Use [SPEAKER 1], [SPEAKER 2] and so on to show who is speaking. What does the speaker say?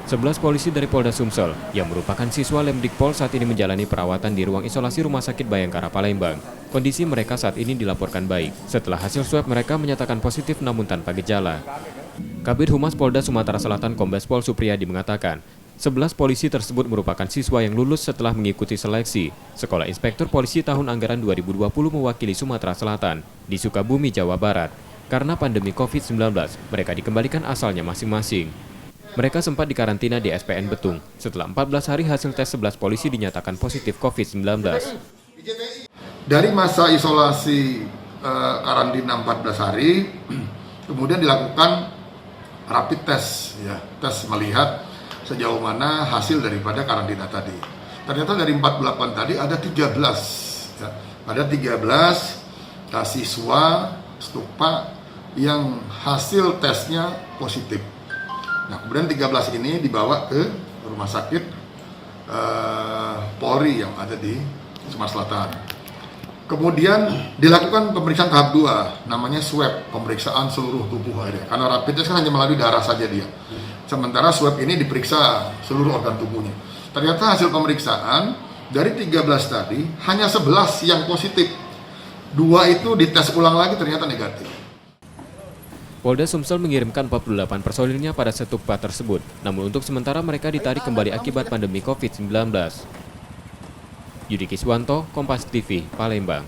[SPEAKER 1] 11 polisi dari Polda Sumsel yang merupakan siswa Lemdikpol saat ini menjalani perawatan di ruang isolasi Rumah Sakit Bayangkara Palembang. Kondisi mereka saat ini dilaporkan baik setelah hasil swab mereka menyatakan positif namun tanpa gejala. Kabid Humas Polda Sumatera Selatan Kombes Pol Supriyadi mengatakan, 11 polisi tersebut merupakan siswa yang lulus setelah mengikuti seleksi Sekolah Inspektur Polisi tahun anggaran 2020 mewakili Sumatera Selatan di Sukabumi, Jawa Barat. Karena pandemi COVID-19, mereka dikembalikan asalnya masing-masing. Mereka sempat dikarantina di SPN Betung setelah 14 hari hasil tes 11 polisi dinyatakan positif COVID-19.
[SPEAKER 2] Dari masa isolasi karantina 14 hari, kemudian dilakukan rapid test, ya, tes melihat sejauh mana hasil daripada karantina tadi. Ternyata dari 48 tadi ada 13, ya, ada 13 siswa stupa yang hasil tesnya positif. Nah, kemudian 13 ini dibawa ke rumah sakit Polri yang ada di Sumatera Selatan. Kemudian dilakukan pemeriksaan tahap 2, namanya swab, pemeriksaan seluruh tubuh akhirnya. Karena rapid test kan hanya melalui darah saja dia. Sementara swab ini diperiksa seluruh organ tubuhnya. Ternyata hasil pemeriksaan dari 13 tadi hanya 11 yang positif. 2 itu dites ulang lagi ternyata negatif.
[SPEAKER 1] Polda Sumsel mengirimkan 48 personilnya pada Setupa tersebut, namun untuk sementara mereka ditarik kembali akibat pandemi COVID-19. Yudi Kiswanto, Kompas TV, Palembang.